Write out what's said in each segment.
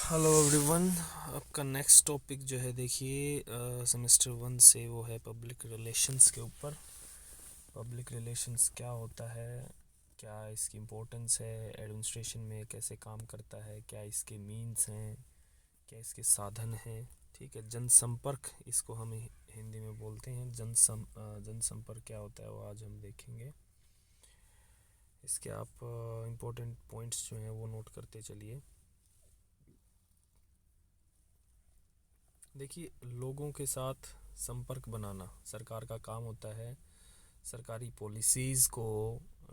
Hello everyone. आपका next topic जो है देखिए सेमेस्टर 1 से वो है पब्लिक रिलेशंस के ऊपर। पब्लिक रिलेशंस क्या होता है, क्या इसकी इम्पोर्टेंस है एडमिनिस्ट्रेशन में, कैसे काम करता है, क्या इसके मीन्स हैं, क्या इसके साधन हैं। ठीक है, जनसंपर्क इसको हम हिंदी में बोलते हैं। जनसंपर्क क्या होता है वो आज हम देखेंगे। इसके आप इम्पोर्टेंट पॉइंट्स जो हैं वो नोट करते चलिए। देखिए, लोगों के साथ संपर्क बनाना सरकार का काम होता है। सरकारी पॉलिसीज़ को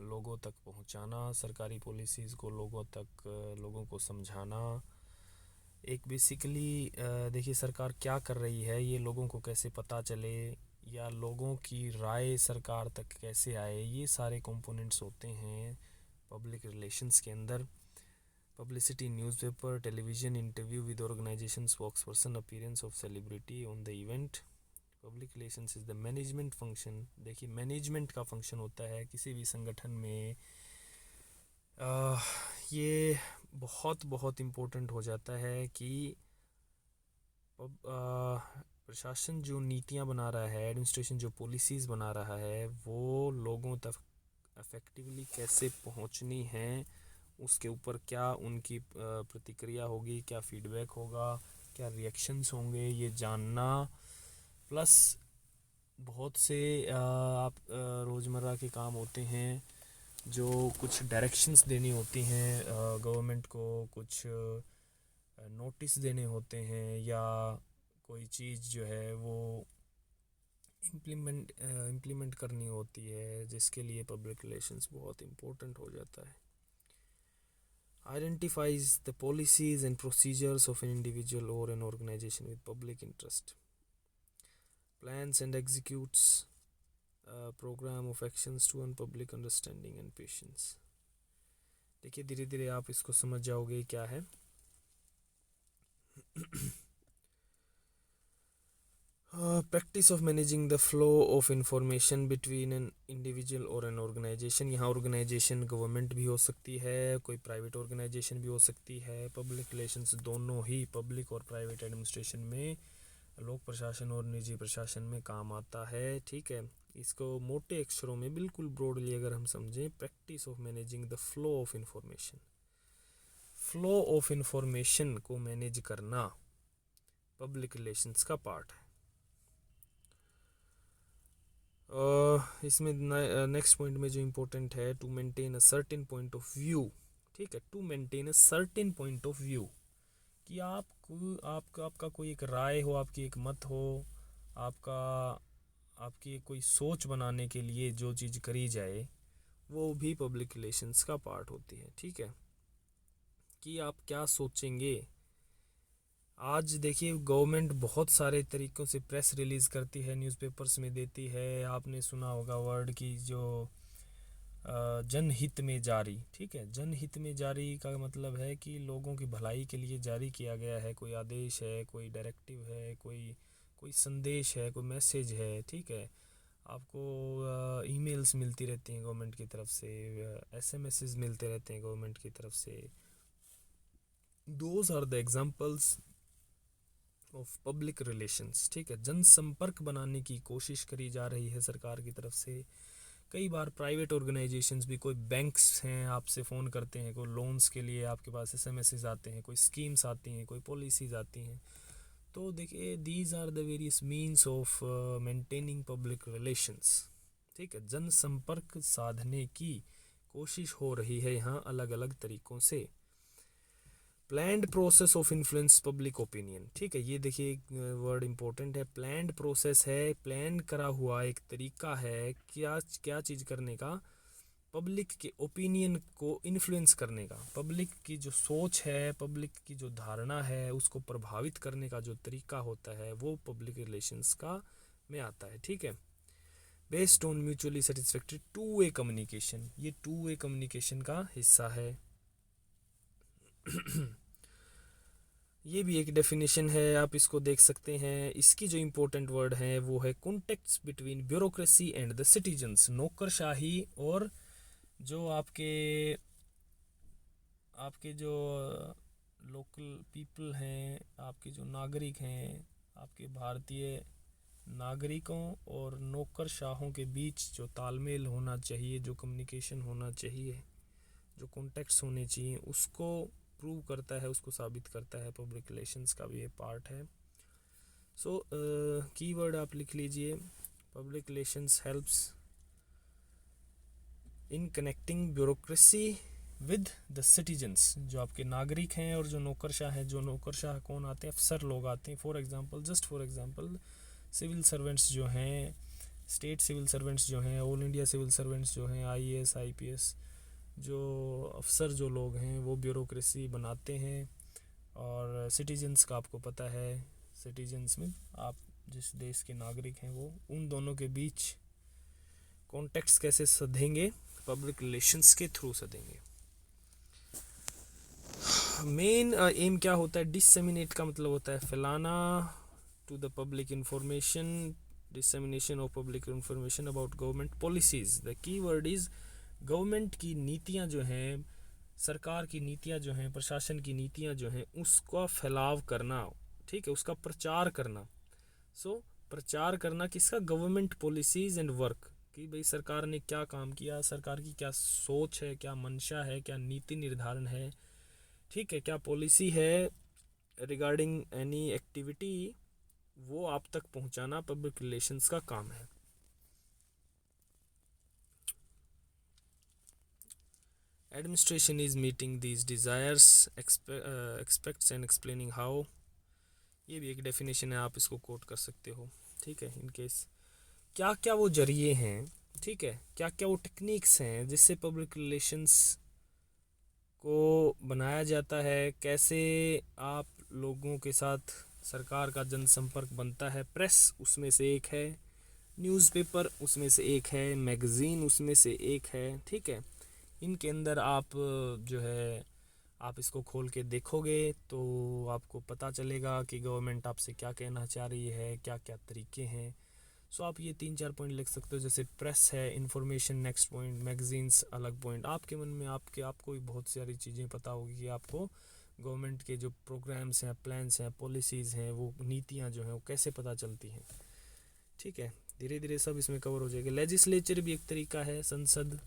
लोगों तक पहुंचाना, सरकारी पॉलिसीज़ को लोगों को समझाना। एक बेसिकली देखिए सरकार क्या कर रही है ये लोगों को कैसे पता चले, या लोगों की राय सरकार तक कैसे आए, ये सारे कंपोनेंट्स होते हैं पब्लिक रिलेशंस के अंदर। Publicity, newspaper, television, interview with organization spokesperson, appearance of celebrity on the event. Public relations is the management function. देखिए मैनेजमेंट का फंक्शन होता है किसी भी संगठन में। ये बहुत बहुत इम्पोर्टेंट हो जाता है कि प्रशासन जो नीतियाँ बना रहा है, एडमिनिस्ट्रेशन जो पॉलिसीज़ बना रहा है, वो लोगों तक इफ़ेक्टिवली कैसे पहुँचनी है, उसके ऊपर क्या उनकी प्रतिक्रिया होगी, क्या फीडबैक होगा, क्या रिएक्शंस होंगे, ये जानना। प्लस बहुत से आप रोज़मर्रा के काम होते हैं जो कुछ डायरेक्शंस देनी होती हैं गवर्नमेंट को, कुछ नोटिस देने होते हैं, या कोई चीज़ जो है वो इम्प्लीमेंट करनी होती है, जिसके लिए पब्लिक रिलेशंस बहुत इम्पोर्टेंट हो जाता है। Identifies the policies and procedures of an individual or an organization with public interest. Plans and executes a program of actions to earn public understanding and patience. देखिए धीरे धीरे आप इसको समझ जाओगे क्या है। Practice of managing the flow of information between an individual और एन ऑर्गेनाइजेशन। यहाँ ऑर्गेनाइजेशन गवर्नमेंट भी हो सकती है, कोई प्राइवेट ऑर्गेनाइजेशन भी हो सकती है। पब्लिक रिलेशंस दोनों ही पब्लिक और प्राइवेट एडमिनिस्ट्रेशन में, लोक प्रशासन और निजी प्रशासन में काम आता है। ठीक है, इसको मोटे अक्षरों में बिल्कुल ब्रॉडली अगर हम समझें, practice of managing the flow of information. Flow of information को मैनेज करना पब्लिक रिलेशंस का पार्ट है। इसमें नेक्स्ट पॉइंट में जो इम्पोर्टेंट है, to maintain a certain point of view. ठीक है, to maintain a certain point of view, कि आपका कोई एक राय हो, आपकी एक मत हो, आपका आपकी कोई सोच बनाने के लिए जो चीज़ करी जाए वो भी पब्लिक रिलेशंस का पार्ट होती है। ठीक है, कि आप क्या सोचेंगे। आज देखिए गवर्नमेंट बहुत सारे तरीक़ों से प्रेस रिलीज़ करती है, न्यूज़पेपर्स में देती है। आपने सुना होगा वर्ड की जो जनहित में जारी। ठीक है, जनहित में जारी का मतलब है कि लोगों की भलाई के लिए जारी किया गया है, कोई आदेश है, कोई डायरेक्टिव है, कोई संदेश है, कोई मैसेज है। ठीक है, आपको ईमेल्स मिलती रहती हैं गवर्नमेंट की तरफ से, एसएमएसेस मिलते रहते हैं गवर्नमेंट की तरफ से। Those are the examples of public relations. ठीक है, जनसंपर्क बनाने की कोशिश करी जा रही है सरकार की तरफ से। कई बार प्राइवेट ऑर्गेनाइजेशंस भी, कोई बैंक्स हैं आपसे फ़ोन करते हैं, कोई लोन्स के लिए आपके पास एसएमएसेस आते हैं, कोई स्कीम्स आती हैं, कोई पॉलिसीज़ आती हैं। तो देखिए these are the various means of maintaining public relations. ठीक है, जनसंपर्क साधने की कोशिश हो रही है यहाँ अलग अलग तरीक़ों से। Planned process of influence public opinion. ठीक है, ये देखिए एक वर्ड इंपॉर्टेंट है। प्लैंड प्रोसेस है, प्लान करा हुआ एक तरीका है क्या क्या चीज़ करने का, पब्लिक के ओपिनियन को इन्फ्लुएंस करने का। पब्लिक की जो सोच है, पब्लिक की जो धारणा है, उसको प्रभावित करने का जो तरीका होता है वो पब्लिक रिलेशंस का में आता है। ठीक है, based on mutually satisfactory two way communication, ये टू वे कम्युनिकेशन का हिस्सा है। ये भी एक डेफिनेशन है, आप इसको देख सकते हैं। इसकी जो इम्पोर्टेंट वर्ड है वो है contacts between bureaucracy and the citizens. नौकरशाही और जो आपके आपके जो लोकल पीपल हैं, आपके जो नागरिक हैं, आपके भारतीय नागरिकों और नौकरशाहों के बीच जो तालमेल होना चाहिए, जो कम्युनिकेशन होना चाहिए, जो कॉन्टेक्ट्स होने चाहिए, उसको प्रूव करता है, उसको साबित करता है। पब्लिक रिलेशंस का भी ये पार्ट है। सो कीवर्ड आप लिख लीजिए, public relations helps in connecting bureaucracy with the citizens. जो आपके नागरिक हैं और जो नौकरशाह हैं, जो नौकरशाह कौन आते हैं, अफसर लोग आते हैं। फॉर एग्जांपल सिविल सर्वेंट्स जो हैं, स्टेट सिविल सर्वेंट्स जो हैं, ऑल इंडिया सिविल सर्वेंट्स जो हैं, आईएएस आईपीएस जो अफसर जो लोग हैं, वो ब्यूरोक्रेसी बनाते हैं। और सिटीजन्स का आपको पता है, सिटीजन्स में आप जिस देश के नागरिक हैं, वो उन दोनों के बीच कॉन्टेक्ट्स कैसे सधेंगे, पब्लिक रिलेशंस के थ्रू सधेंगे। मेन एम क्या होता है, डिसेमिनेट का मतलब होता है फैलाना, to the public information, dissemination of public information about government policies. The key word is government की नीतियां जो हैं, सरकार की नीतियां जो हैं, प्रशासन की नीतियां जो हैं, उसका फैलाव करना, ठीक है, उसका प्रचार करना। सो प्रचार करना किसका, गवर्नमेंट पॉलिसीज एंड वर्क, कि भाई सरकार ने क्या काम किया, सरकार की क्या सोच है, क्या मंशा है, क्या नीति निर्धारण है, ठीक है, क्या पॉलिसी है रिगार्डिंग एनी एक्टिविटी, वो आप तक पहुंचाना पब्लिक रिलेशंस का काम है। Administration is meeting these desires, aspects and explaining how. ये भी एक डेफिनेशन है, आप इसको कोट कर सकते हो, ठीक है। इन केस क्या क्या वो जरिए हैं, ठीक है, क्या क्या वो टेक्निक्स हैं जिससे पब्लिक रिलेशंस को बनाया जाता है, कैसे आप लोगों के साथ सरकार का जनसंपर्क बनता है। प्रेस उसमें से एक है, न्यूज़पेपर उसमें से एक है, मैगज़ीन उसमें से एक है, ठीक है। इनके अंदर आप जो है, आप इसको खोल के देखोगे तो आपको पता चलेगा कि गवर्नमेंट आपसे क्या कहना चाह रही है, क्या क्या तरीके हैं। सो आप ये 3-4 पॉइंट लिख सकते हो, जैसे प्रेस है, इन्फॉर्मेशन नेक्स्ट पॉइंट, मैगजीन्स अलग पॉइंट। आपके मन में आपको भी बहुत सारी चीज़ें पता होगी कि आपको गवर्नमेंट के जो प्रोग्राम्स हैं, प्लान्स हैं, पॉलिसीज़ हैं, वो नीतियाँ जो हैं वो कैसे पता चलती हैं, ठीक है। धीरे धीरे सब इसमें कवर हो जाएगा। लेजिस्लेचर भी एक तरीका है, संसद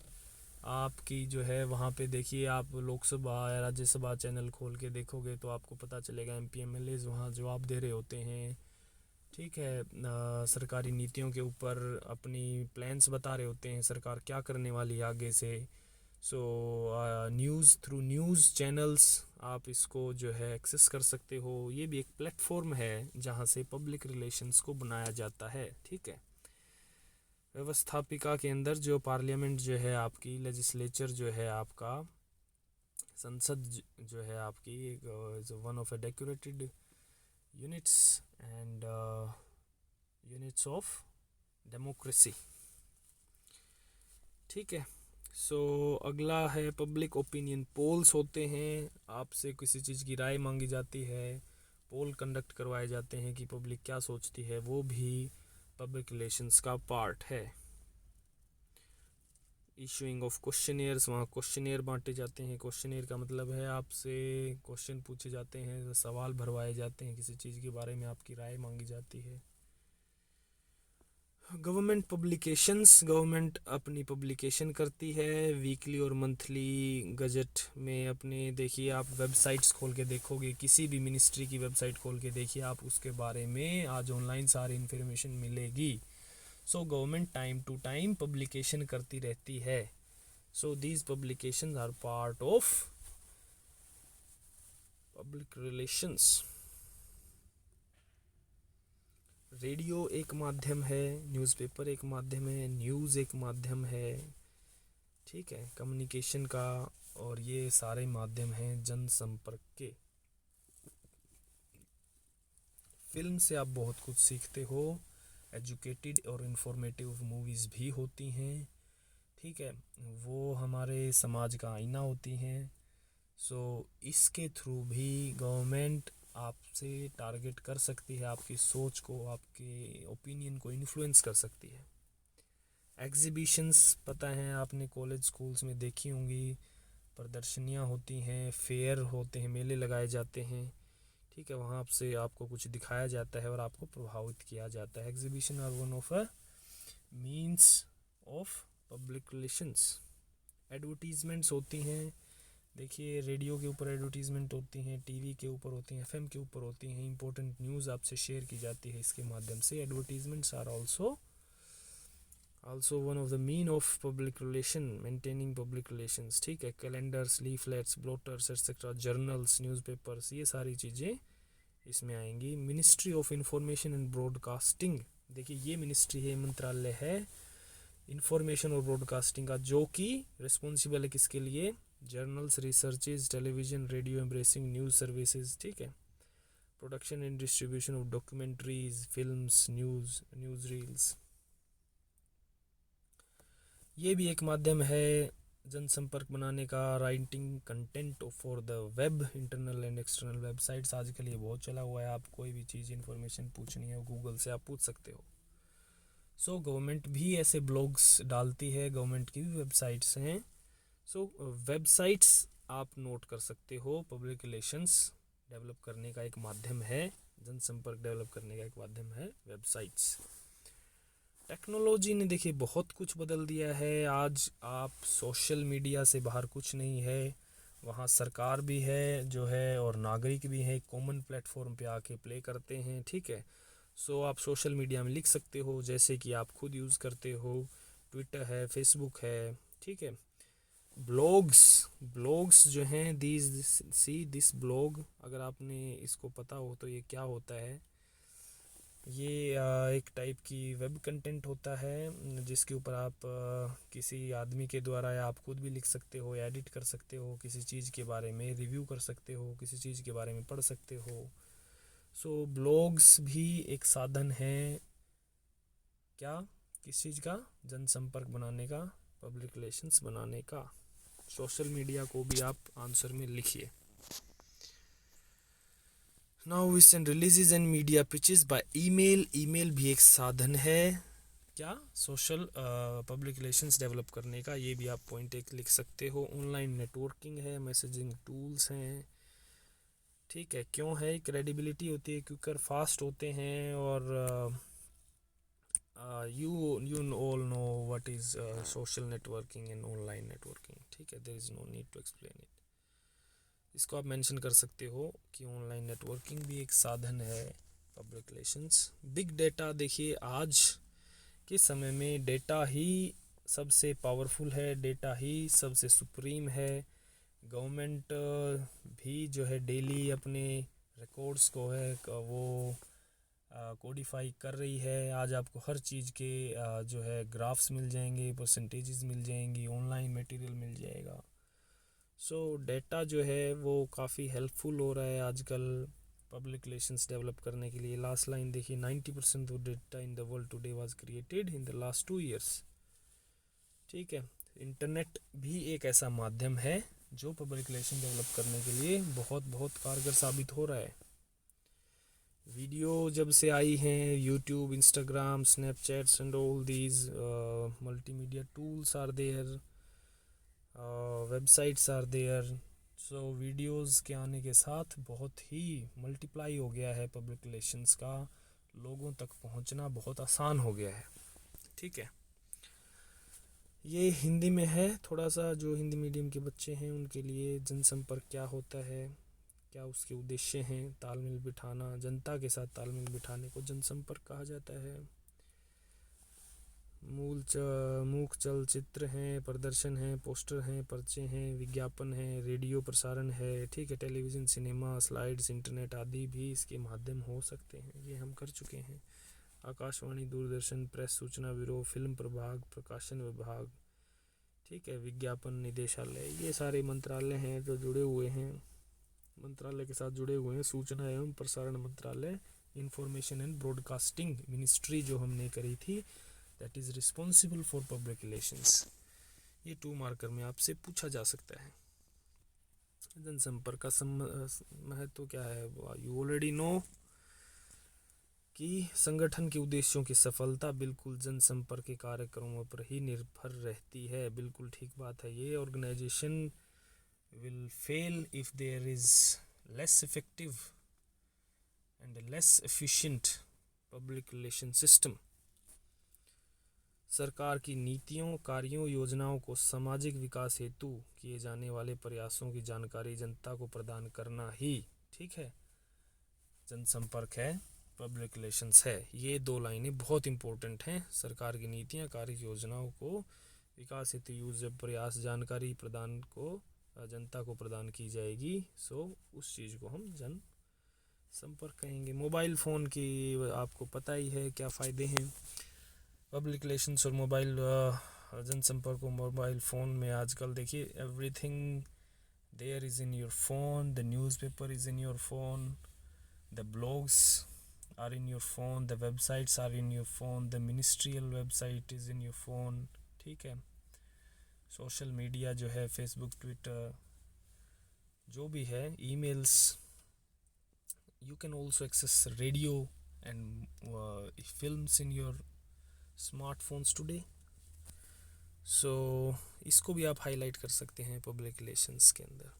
आपकी जो है, वहाँ पे देखिए आप लोकसभा या राज्यसभा चैनल खोल के देखोगे तो आपको पता चलेगा एमपी एमएलए वहाँ जवाब दे रहे होते हैं, ठीक है। सरकारी नीतियों के ऊपर अपनी प्लान्स बता रहे होते हैं, सरकार क्या करने वाली है आगे से। सो न्यूज़, थ्रू न्यूज़ चैनल्स आप इसको जो है एक्सेस कर सकते हो। ये भी एक प्लेटफॉर्म है जहाँ से पब्लिक रिलेशंस को बनाया जाता है, ठीक है। व्यवस्थापिका के अंदर जो पार्लियामेंट जो है आपकी, लेजिस्लेचर जो है आपका, संसद जो है आपकी, one of A decorated units and units of democracy, ठीक है। सो अगला है पब्लिक ओपिनियन पोल्स होते हैं, आपसे किसी चीज़ की राय मांगी जाती है, पोल कंडक्ट करवाए जाते हैं कि पब्लिक क्या सोचती है, वो भी पब्लिक रिलेशंस का पार्ट है। इशूइंग ऑफ क्वेश्चनियर्स, वहाँ क्वेश्चनियर बांटे जाते हैं। क्वेश्चनियर का मतलब है आपसे क्वेश्चन पूछे जाते हैं, सवाल भरवाए जाते हैं, किसी चीज़ के बारे में आपकी राय मांगी जाती है। गवर्नमेंट पब्लिकेशंस, गवर्नमेंट अपनी पब्लिकेशन करती है वीकली और मंथली गजट में अपने। देखिए आप वेबसाइट्स खोल के देखोगे, किसी भी मिनिस्ट्री की वेबसाइट खोल के देखिए आप, उसके बारे में आज ऑनलाइन सारी इन्फॉर्मेशन मिलेगी। So government time to time publication करती रहती है। So these publications are part of public relations. Radio एक माध्यम है, न्यूज़पेपर एक माध्यम है, न्यूज़ एक माध्यम है, ठीक है, कम्युनिकेशन का। और ये सारे माध्यम हैं जनसंपर्क के। फिल्म से आप बहुत कुछ सीखते हो, एजुकेटेड और इन्फॉर्मेटिव मूवीज़ भी होती हैं, ठीक है, वो हमारे समाज का आईना होती हैं। सो इसके थ्रू भी गवर्नमेंट आपसे टारगेट कर सकती है, आपकी सोच को, आपके ओपिनियन को इन्फ्लुएंस कर सकती है। एग्जीबिशंस पता है आपने, कॉलेज स्कूल्स में देखी होंगी, प्रदर्शनियाँ होती हैं, फेयर होते हैं, मेले लगाए जाते हैं, ठीक है, वहाँ से आपको कुछ दिखाया जाता है और आपको प्रभावित किया जाता है। Exhibition are one of a means of public relations. Advertisements होती हैं, देखिए रेडियो के ऊपर एडवर्टीजमेंट होती हैं, टीवी के ऊपर होती हैं, एफएम के ऊपर होती हैं, इंपॉर्टेंट न्यूज़ आपसे शेयर की जाती है इसके माध्यम से। Advertisements are also one of the mean of public relation, maintaining public relations, ठीक है। Calendars, leaflets, blotters etcetera, journals, newspapers, ये सारी चीज़ें इसमें आएंगी। Ministry of information and broadcasting, देखिए ये मिनिस्ट्री है, मंत्रालय है इंफॉर्मेशन और ब्रॉडकास्टिंग का, जो कि रिस्पॉन्सिबल है किसके लिए? Journals, researches, television, radio, embracing news services, ठीक है। Production and distribution of documentaries, films, news reels, ये भी एक माध्यम है जनसंपर्क बनाने का। Writing content for the web, internal and external websites, आजकल ये बहुत चला हुआ है। आप कोई भी चीज़ इन्फॉर्मेशन पूछनी है गूगल से आप पूछ सकते हो। सो गवर्नमेंट भी ऐसे ब्लॉग्स डालती है, गवर्नमेंट की भी वेबसाइट्स हैं। सो वेबसाइट्स आप नोट कर सकते हो, पब्लिक रिलेशंस डेवलप करने का एक माध्यम है, जनसंपर्क डेवलप करने का एक माध्यम है वेबसाइट्स। टेक्नोलॉजी ने देखिए बहुत कुछ बदल दिया है। आज आप सोशल मीडिया से बाहर कुछ नहीं है, वहाँ सरकार भी है जो है और नागरिक भी है, कॉमन प्लेटफॉर्म पे आके प्ले करते हैं, ठीक है। सो आप सोशल मीडिया में लिख सकते हो, जैसे कि आप खुद यूज़ करते हो, ट्विटर है, फेसबुक है, ठीक है। ब्लॉग्स जो हैं, दिस ब्लॉग, अगर आपने इसको पता हो तो ये क्या होता है, ये एक टाइप की वेब कंटेंट होता है जिसके ऊपर आप किसी आदमी के द्वारा या आप खुद भी लिख सकते हो, एडिट कर सकते हो, किसी चीज़ के बारे में रिव्यू कर सकते हो, किसी चीज़ के बारे में पढ़ सकते हो। सो ब्लॉग्स भी एक साधन है, क्या, किस चीज़ का? जनसंपर्क बनाने का, पब्लिक रिलेशंस बनाने का। सोशल मीडिया को भी आप आंसर में लिखिए। Now we send releases and media pitches by email. Email भी एक साधन है, क्या, सोशल पब्लिक रिलेशंस डेवलप करने का। ये भी आप पॉइंट एक लिख सकते हो। ऑनलाइन नेटवर्किंग है, मैसेजिंग टूल्स हैं, ठीक है। क्यों है? क्रेडिबिलिटी होती है, क्विकर, फास्ट होते हैं, और you all know what is social networking and online networking, ठीक है। there is no need to explain it। इसको आप मेंशन कर सकते हो कि ऑनलाइन नेटवर्किंग भी एक साधन है पब्लिक रिलेशंस। बिग डेटा, देखिए आज के समय में डेटा ही सबसे पावरफुल है, डेटा ही सबसे सुप्रीम है। गवर्नमेंट भी जो है डेली अपने रिकॉर्ड्स को है वो कोडिफाई कर रही है। आज आपको हर चीज़ के जो है ग्राफ्स मिल जाएंगे, परसेंटेजेस मिल जाएंगी, ऑनलाइन मटेरियल मिल जाएगा। सो डेटा जो है वो काफ़ी हेल्पफुल हो रहा है आजकल पब्लिक रिलेशंस डेवलप करने के लिए। लास्ट लाइन देखिए, 90% of data in the world today was created in the last 2 years, ठीक है। इंटरनेट भी एक ऐसा माध्यम है जो पब्लिक रिलेशन डेवलप करने के लिए बहुत बहुत कारगर साबित हो रहा है। वीडियो जब से आई हैं, YouTube, Instagram, Snapchats and all these multimedia tools are there, websites are there. So videos के आने के साथ बहुत ही मल्टीप्लाई हो गया है पब्लिक रिलेशंस का, लोगों तक पहुंचना बहुत आसान हो गया है, ठीक है। ये हिंदी में है थोड़ा सा, जो हिंदी मीडियम के बच्चे हैं उनके लिए जनसंपर्क क्या होता है, क्या उसके उद्देश्य हैं। तालमेल बिठाना, जनता के साथ तालमेल बिठाने को जनसंपर्क कहा जाता है। मूक चलचित्र हैं, प्रदर्शन हैं, पोस्टर हैं, पर्चे हैं, विज्ञापन हैं, रेडियो प्रसारण है, ठीक है। टेलीविज़न, सिनेमा, स्लाइड्स, इंटरनेट आदि भी इसके माध्यम हो सकते हैं, ये हम कर चुके हैं। आकाशवाणी, दूरदर्शन, प्रेस सूचना ब्यूरो, फिल्म प्रभाग, प्रकाशन विभाग, ठीक है। विज्ञापन निदेशालय, ये सारे मंत्रालय हैं जो जुड़े हुए हैं, मंत्रालय के साथ जुड़े हुए हैं। सूचना एवं प्रसारण मंत्रालय, इंफॉर्मेशन एंड ब्रॉडकास्टिंग मिनिस्ट्री जो हमने करी थी, that is responsible for public relations. ये 2 मार्कर में आपसे पूछा जा सकता है। जनसंपर्क का महत्व क्या है, यू ऑलरेडी नो कि संगठन के उद्देश्यों की सफलता बिल्कुल जनसंपर्क के कार्यक्रमों पर ही निर्भर रहती है। बिल्कुल ठीक बात है ये। Organisation will fail if there is less effective and less efficient public relation system. सरकार की नीतियों, कार्यों, योजनाओं को सामाजिक विकास हेतु किए जाने वाले प्रयासों की जानकारी जनता को प्रदान करना ही, ठीक है, जनसंपर्क है, पब्लिक रिलेशंस है। ये दो लाइनें बहुत इंपॉर्टेंट हैं। सरकार की नीतियाँ, कार्य, योजनाओं को विकास हेतु यूज प्रयास जानकारी प्रदान को जनता को प्रदान की जाएगी, सो उस चीज़ को हम जन संपर्क कहेंगे। मोबाइल फ़ोन की आपको पता ही है क्या फ़ायदे हैं। पब्लिक रिलेशंस और मोबाइल जनसंपर्क को मोबाइल फ़ोन में आजकल देखिए everything there is in your phone, the newspaper is in your phone, the blogs are in your phone, the websites are in your phone, the ministerial website is in your phone, ठीक है। Social media जो है, Facebook, Twitter, जो भी है, emails, you can also access radio and films in your smartphones today. So इसको भी आप हाईलाइट कर सकते हैं पब्लिक रिलेशंस के अंदर।